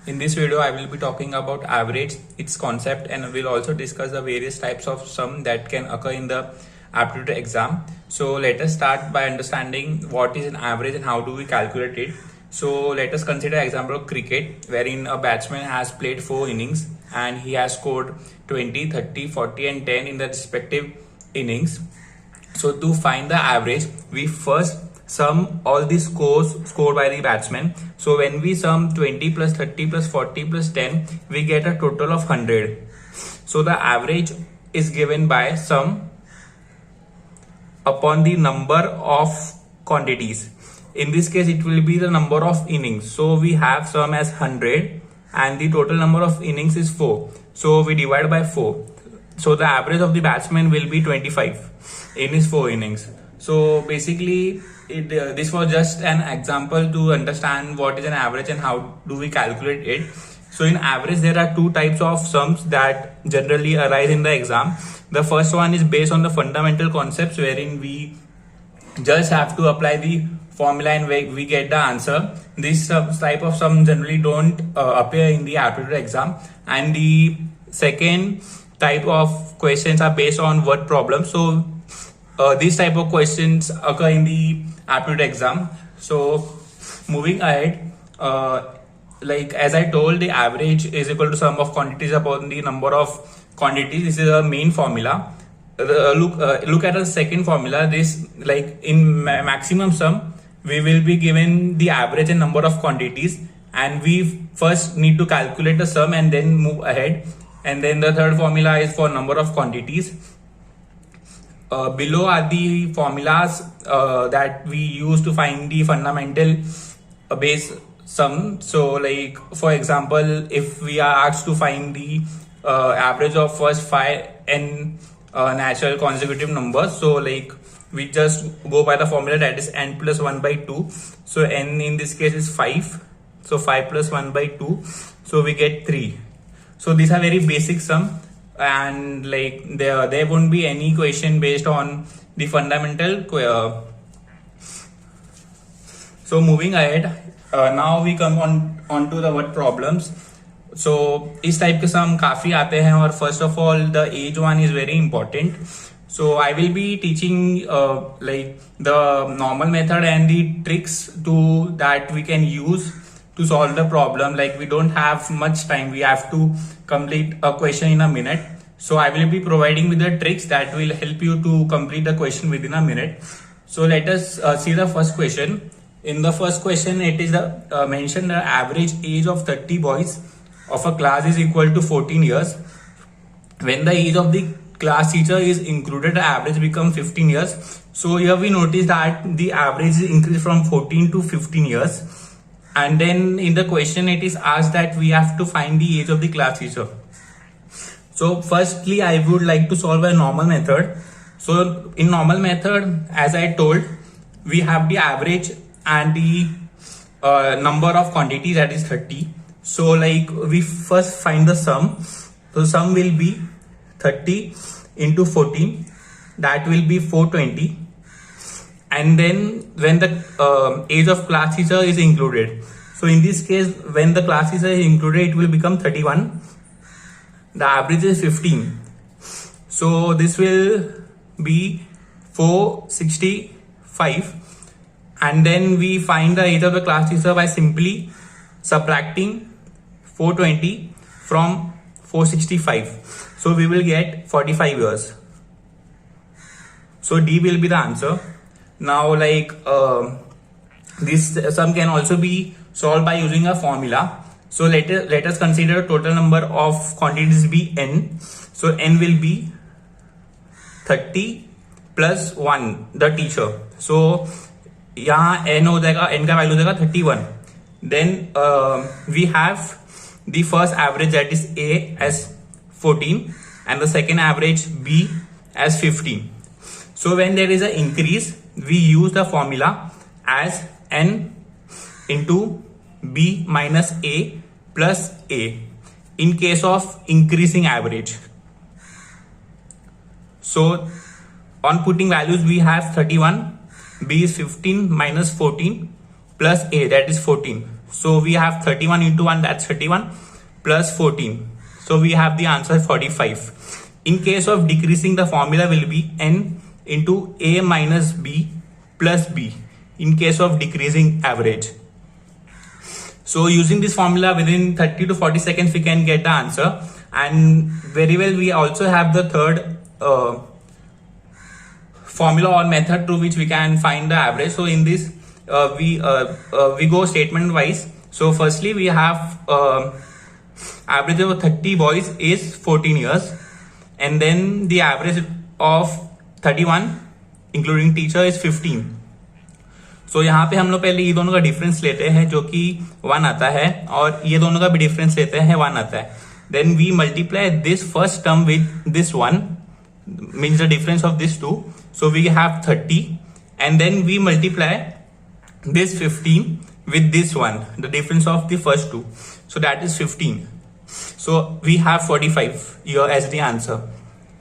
In this video, I will be talking about average, its concept, and we'll also discuss the various types of sum that can occur in the aptitude exam. So let us start by understanding what is an average and how do we calculate it. So let us consider example of cricket, wherein a batsman has played 4 innings and he has scored 20, 30, 40 and 10 in the respective innings. So to find the average, we first sum all the scores scored by the batsman. So when we sum 20 plus 30 plus 40 plus 10, we get a total of 100. So the average is given by sum upon the number of quantities. In this case, it will be the number of innings. So we have sum as 100 and the total number of innings is 4. So we divide by 4. So the average of the batsman will be 25 in his 4 innings. So basically, this was just an example to understand what is an average and how do we calculate it. So in average, there are 2 types of sums that generally arise in the exam. The first one is based on the fundamental concepts, wherein we just have to apply the formula and we get the answer. This type of sum generally don't appear in the aptitude exam. And the second type of questions are based on word problems. So these type of questions occur in the aptitude exam. So moving ahead, like as I told, the average is equal to sum of quantities upon the number of quantities. This is a main formula. Look at the second formula. This, like in maximum sum, we will be given the average and number of quantities, and we first need to calculate the sum and then move ahead. And then the third formula is for number of quantities. Below are the formulas that we use to find the fundamental base sum. So like for example, if we are asked to find the average of first 5 n natural consecutive numbers, so like we just go by the formula, that is n plus 1 by 2. So n in this case is 5. So 5 plus 1 by 2. So we get 3. So these are very basic sum, and like there won't be any question based on the fundamental. So moving ahead, now we come on to the word problems. So इस type के सम काफी आते हैं, और first of all the age one is very important. So I will be teaching like the normal method and the tricks that we can use to solve the problem. Like we don't have much time, we have to complete a question in a minute. So I will be providing with the tricks that will help you to complete the question within a minute. So let us see the first question. In the first question, it is the mentioned the average age of 30 boys of a class is equal to 14 years. When the age of the class teacher is included, the average becomes 15 years. So here we notice that the average is increased from 14 to 15 years. And then in the question, it is asked that we have to find the age of the class teacher. So firstly, I would like to solve a normal method. So in normal method, as I told, we have the average and the number of quantities, that is 30. So like we first find the sum. So sum will be 30 into 14, that will be 420. And then when the age of class teacher is included, so in this case when the class teacher is included, it will become 31. The average is 15. So this will be 465. And then we find the age of the class teacher by simply subtracting 420 from 465. So we will get 45 years. So D will be the answer. Now like this sum can also be solved by using a formula. So let us consider total number of quantities be n. So n will be 30 plus 1, the teacher. So यहाँ n हो जाएगा, n का value हो जाएगा 31. Then we have the first average, that is A, as 14, and the second average B as 15. So when there is an increase, we use the formula as n into B minus A plus A in case of increasing average. So on putting values, we have 31, B is 15 minus 14 plus A, that is 14. So we have 31 into 1, that's 31, plus 14. So we have the answer 45. In case of decreasing, the formula will be n into a minus b plus b in case of decreasing average. So using this formula within 30 to 40 seconds we can get the answer. And very well, we also have the third formula or method through which we can find the average. So in this we go statement wise. So firstly we have average of 30 boys is 14 years, and then the average of 31 including teacher is 15. So यहाँ पे हम लोग पहले ये दोनों का difference लेते हैं जो कि 1 आता है, और ये दोनों का भी डिफरेंस लेते हैं 1 आता है. Then we multiply this first term with this one, means the difference of these two. So we have 30, and then we multiply this 15 with this one, the difference of the first two. So that is 15. So we have 45 here as the answer.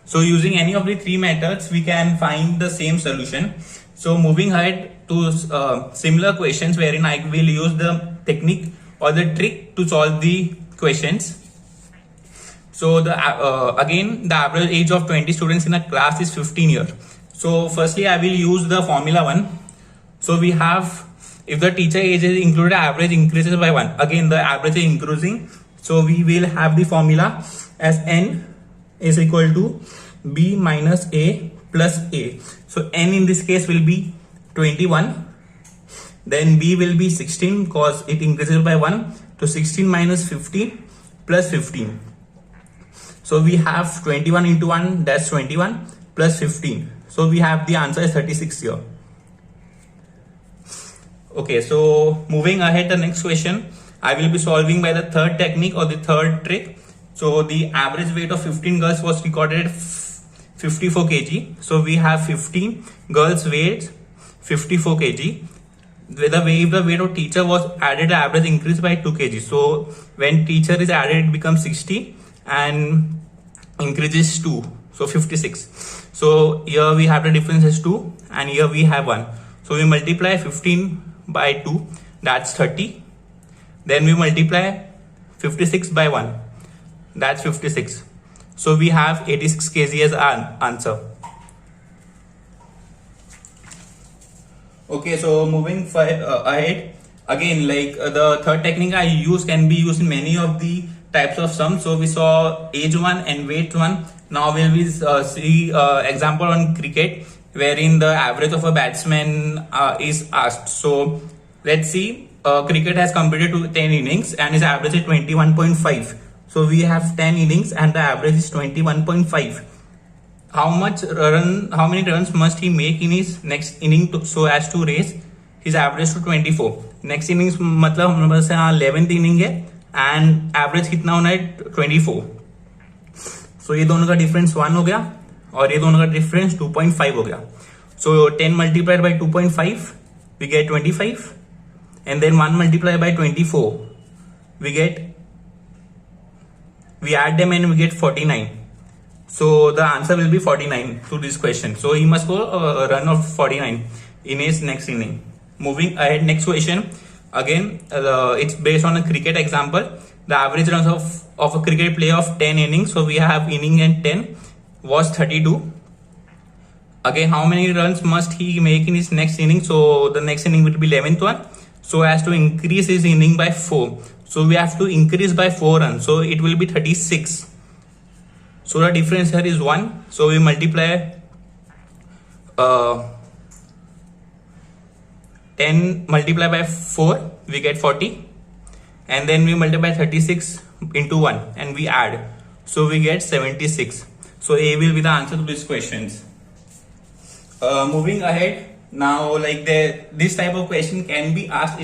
So using any of the three methods, we can find the same solution. So moving ahead to similar questions wherein I will use the technique or the trick to solve the questions. So again, the average age of 20 students in a class is 15 years. So firstly, I will use the formula 1. So we have, if the teacher age is included, average increases by 1. Again, the average is increasing. So we will have the formula as n is equal to b minus a plus a. So n in this case will be 21. Then b will be 16 because it increases by 1. So 16 minus 15 plus 15. So we have 21 into 1, that's 21 plus 15. So we have the answer is 36 here. Okay, so moving ahead, the next question I will be solving by the third technique or the third trick. So the average weight of 15 girls was recorded at 54 kg. So we have 15 girls weight 54 kg. If the weight of teacher was added, the average increased by 2 kg. So when teacher is added, it becomes 60 and increases 2. So 56. So here we have the difference is 2 and here we have 1. So we multiply 15 by 2, that's 30. Then we multiply 56 by 1, that's 56. So we have 86 kg as an answer. Okay, so moving ahead, again, like the third technique I use can be used in many of the types of sums. So we saw age 1 and weight 1. Now we will see example on cricket wherein the average of a batsman is asked. So let's see, cricket has completed to 10 innings and his average is 21.5. So we have 10 innings and the average is 21.5. How many runs must he make in his next inning so as to raise his average to 24? Next innings मतलब हमारे पास 11th inning है and average कितना होना है 24. So ये दोनों का difference 1 हो गया और ये दोनों का difference 2.5 हो गया. So 10 multiplied by 2.5 we get 25, and then 1 multiplied by 24 we add them and we get 49. So the answer will be 49 to this question. So he must go a run of 49 in his next inning. Moving ahead, next question. Again, it's based on a cricket example. The average runs of a cricket player of 10 innings. So we have inning and 10 was 32. Again, how many runs must he make in his next inning? So the next inning will be 11th one. So as to increase his inning by 4. So we have to increase by 4 runs. So it will be 36. So the difference here is 1. So we multiply 10 multiply by 4, we get 40. And then we multiply 36 into 1 and we add. So we get 76. So A will be the answer to these questions. Moving ahead, now like this type of question can be asked.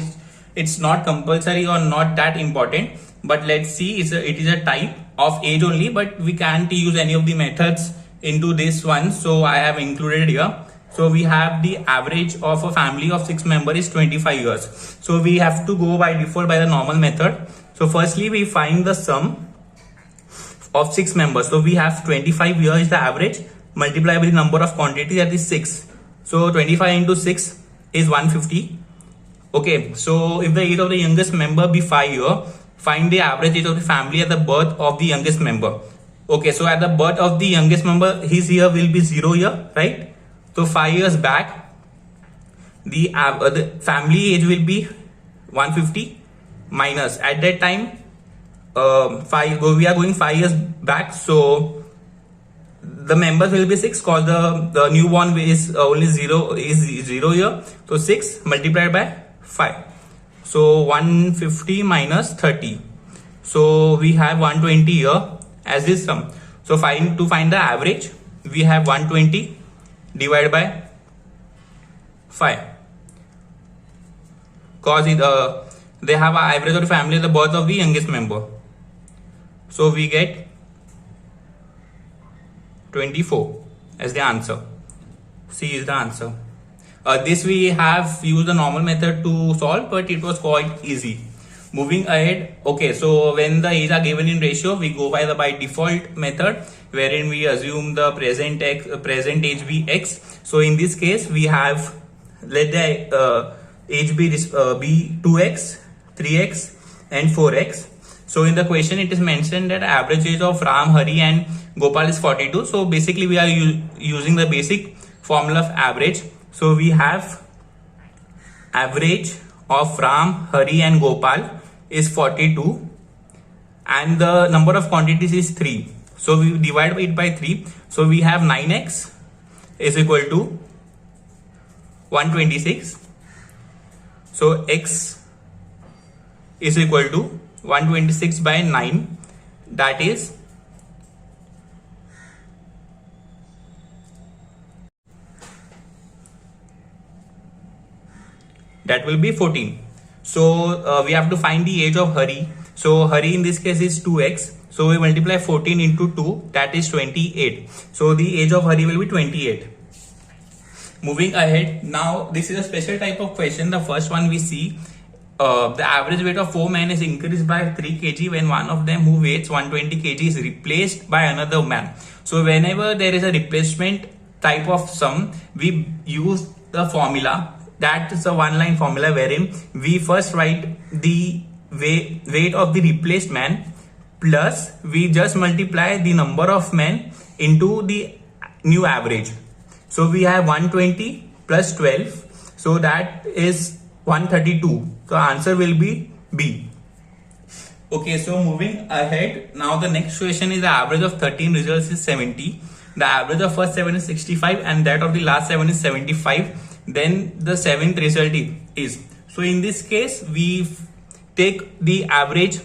It's not compulsory or not that important, but let's see, it is a type of age only, but we can't use any of the methods into this one. So I have included here. So we have the average of a family of 6 members is 25 years. So we have to go by default by the normal method. So firstly we find the sum of 6 members. So we have 25 years is the average, multiply with the number of quantity, that is 6. So 25 into 6 is 150 Okay, so if the age of the youngest member be 5 years, find the average age of the family at the birth of the youngest member. Okay, so at the birth of the youngest member, his year will be 0 year, right? So 5 years back, the family age will be 150 minus at that time we are going 5 years back, so the members will be 6 cause the newborn is only 0 year, so 6 multiplied by 5, so 150 minus 30, so we have 120 here as this sum. So to find the average, we have 120 divided by 5 cause they have an average of the family at the birth of the youngest member. So we get 24 as the answer. C is the answer. This we have used the normal method to solve, but it was quite easy. Moving ahead, okay, so when the age are given in ratio, we go by default method, wherein we assume the present age be x. So in this case, we have let the age be 2x, 3x, and 4x. So in the question, it is mentioned that average age of Ram, Hari, and Gopal is 42. So basically, we are using the basic formula of average. So we have average of Ram, Hari, and Gopal is 42, and the number of quantities is 3. So we divide it by 3. So we have 9x is equal to 126. So x is equal to 126 by 9, that is that will be 14. So we have to find the age of Hari. So Hari in this case is 2x. So we multiply 14 into 2, that is 28. So the age of Hari will be 28. Moving ahead, now this is a special type of question. The first one we see, the average weight of 4 men is increased by 3 kg when one of them who weighs 120 kg is replaced by another man. So whenever there is a replacement type of sum, we use the formula. That is a one-line formula wherein we first write the weight of the replaced man plus we just multiply the number of men into the new average. So we have 120 plus 12, so that is 132. So answer will be B. Okay, so moving ahead, now the next question is the average of 13 results is 70. The average of first 7 is 65 and that of the last 7 is 75. Then the 7th result is. So in this case, we take the average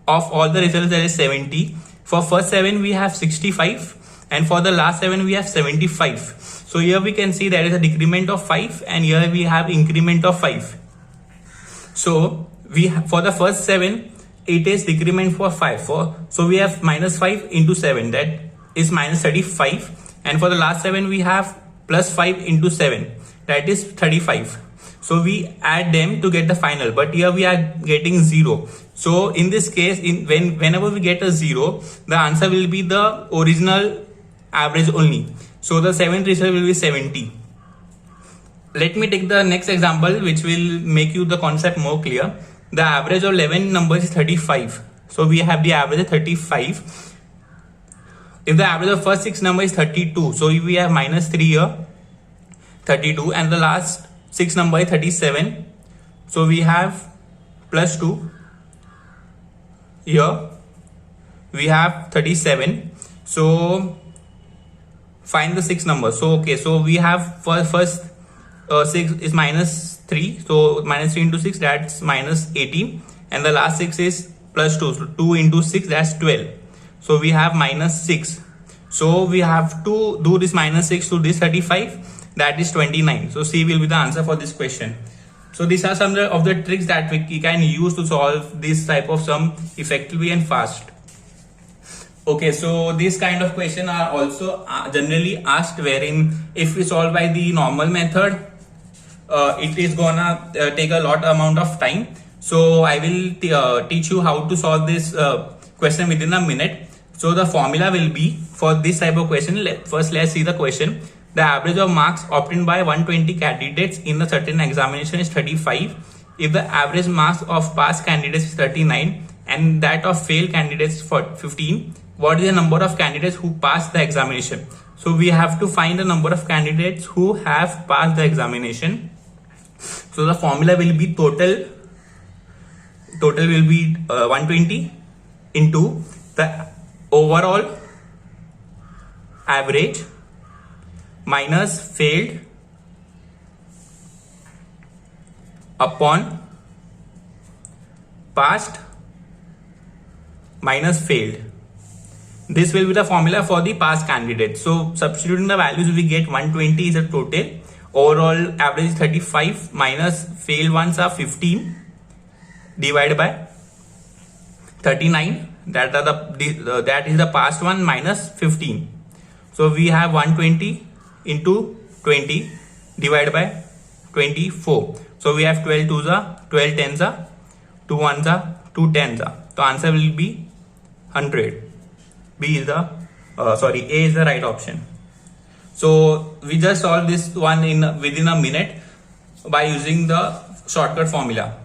of all the results, that is 70. For first 7 we have 65 and for the last 7 we have 75. So here we can see there is a decrement of 5 and here we have increment of 5. So for the first 7 it is decrement for 5. So we have minus 5 into 7, that is minus 35, and for the last 7 we have plus 5 into 7, that is 35. So we add them to get the final, but here we are getting 0. So in this case, whenever we get a 0, the answer will be the original average only. So the 7th result will be 70. Let me take the next example, which will make you the concept more clear. The average of 11 numbers is 35. So we have the average of 35. If the average of first 6 number is 32, so we have minus 3 here, 32, and the last 6 number is 37. So we have plus 2 here. We have 37. So find the 6 number. So okay, so we have first 6 is minus 3. So minus 3 into 6, that's minus 18, and the last 6 is plus 2. So 2 into 6, that's 12. So we have minus 6. So we have to do this minus 6 to this 35, that is 29. So C will be the answer for this question. So these are some of the tricks that we can use to solve this type of sum effectively and fast. Okay, so this kind of question are also generally asked, wherein if we solve by the normal method, it is gonna take a lot amount of time. So I will teach you how to solve this question within a minute. So the formula will be for this type of question. First, let's see the question. The average of marks obtained by 120 candidates in a certain examination is 35. if the average marks of passed candidates is 39 and that of failed candidates for 15, what is the number of candidates who passed the examination? So we have to find the number of candidates who have passed the examination. So the formula will be total will be 120 into the overall average minus failed upon passed minus failed. This will be the formula for the passed candidate. So substituting the values, we get 120 is a total. Overall average is 35 minus failed ones are 15 divided by 39. That is the passed one minus 15. So we have 120 into 20 divided by 24. So we have 12 twos are 12 tens are 2 ones are 2 tens are. So answer will be 100. B is the A is the right option. So we just solved this one within a minute by using the shortcut formula.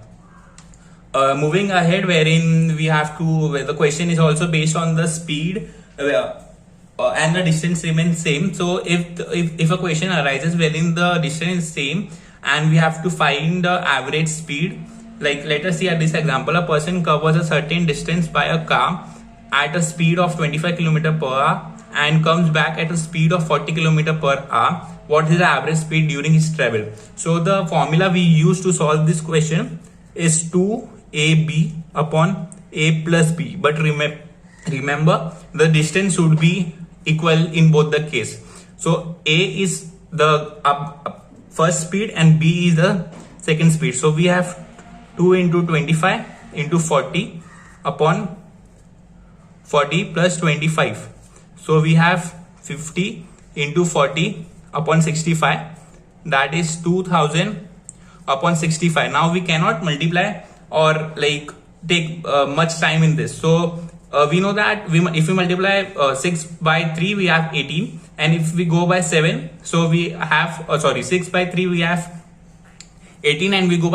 Moving ahead, wherein we have to, where the question is also based on the speed and the distance remains same. So if a question arises wherein the distance is same and we have to find the average speed, like let us see at this example, a person covers a certain distance by a car at a speed of 25 km per hour and comes back at a speed of 40 km per hour. What is the average speed during his travel? So the formula we use to solve this question is 2ab upon a plus b. But remember the distance should be equal in both the case. So a is the first speed and b is the second speed. So we have 2 into 25 into 40 upon 40 plus 25. So we have 50 into 40 upon 65. That is 2000 upon 65. Now we cannot multiply or like take much time in this. So we know that if we multiply 6 by 3 we have 18, and if we go by 7, so we have 6 by 3 we have 18, and we go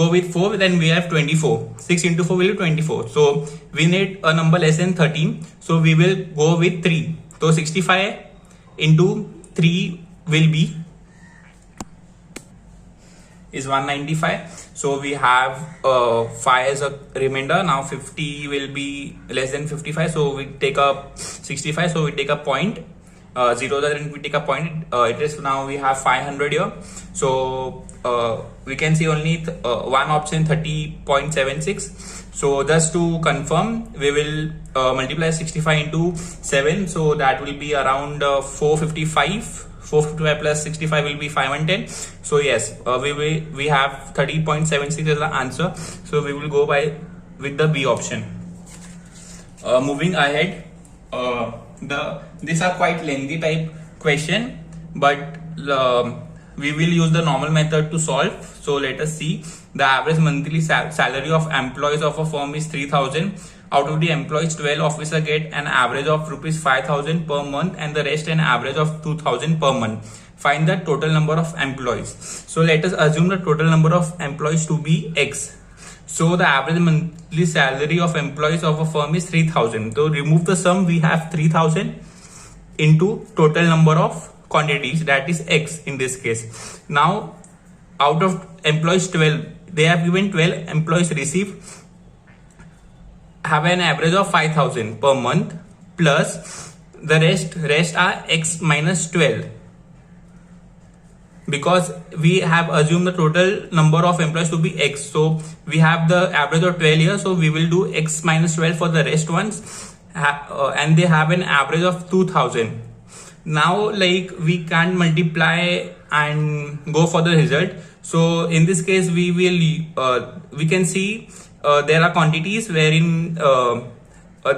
with 4, then we have 24. 6 into 4 will be 24. So we need a number less than 13. So we will go with 3. So 65 into 3 will be is 195. So we have 5 as a remainder. Now 50 will be less than 55. So we take up 65. So we take a point. 0, then we take a point. It is now we have 500 here. So we can see only one option, 30.76. So just to confirm, we will multiply 65 into 7. So that will be around 455. 455 plus 65 will be 510. So yes, we have 30.76 as the answer. So we will go with the B option. Moving ahead, these are quite lengthy type question, but we will use the normal method to solve. So let us see. The average monthly salary of employees of a firm is 3,000. Out of the employees, 12 officers get an average of rupees 5,000 per month and the rest an average of 2,000 per month. Find the total number of employees. So let us assume the total number of employees to be X. So the average monthly salary of employees of a firm is 3,000. So remove the sum, we have 3,000 into total number of quantities, that is X in this case. Now out of employees 12, they have given 12 employees have an average of 5,000 per month, plus the rest are X minus 12, because we have assumed the total number of employees to be X. So we have the average of 12 here, so we will do X minus 12 for the rest ones, and they have an average of 2,000. Now like we can't multiply and go for the result. So in this case we can see there are quantities wherein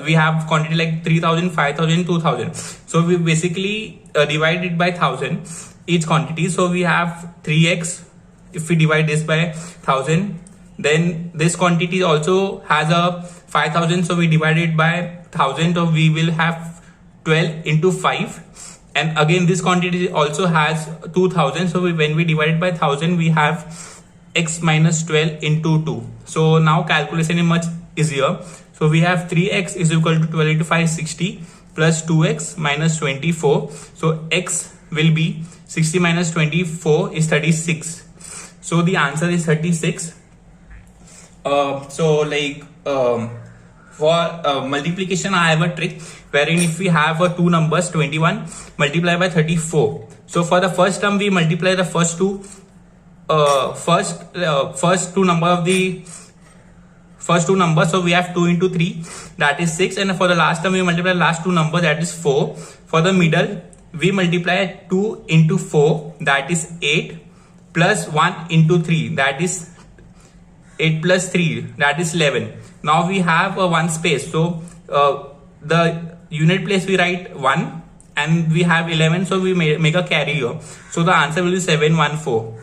we have quantity like 3,000, 5,000, 2,000. So we basically divide it by 1,000 each quantity. So we have 3x. If we divide this by 1,000, then this quantity also has a 5,000. So we divide it by 1,000. So we will have 12 into 5. And again this quantity also has 2,000. So when we divide it by 1,000, we have x minus 12 into 2. So now calculation is much easier. So we have 3x is equal to 12 into 5 60 plus 2x minus 24. So x will be 60 minus 24 is 36. So the answer is 36. For multiplication, I have a trick wherein if we have two numbers 21 multiply by 34. So for the first term we multiply the first two number of the first two numbers. So we have 2 into 3, that is 6, and for the last term we multiply last two numbers, that is 4. For the middle we multiply 2 into 4, that is 8, plus 1 into 3, that is 8 plus 3, that is 11. Now we have one space, so the unit place we write 1 and we have 11, so we make a carry here. So the answer will be 714.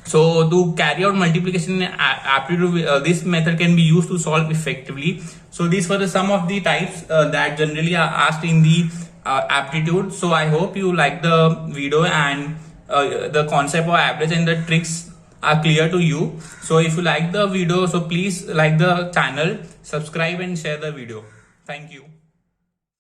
So to carry out multiplication aptitude, this method can be used to solve effectively. So these were some of the types that generally are asked in the aptitude. So I hope you like the video and the concept of average and the tricks are clear to you. So if you like the video, so please like the channel, subscribe and share the video. Thank you.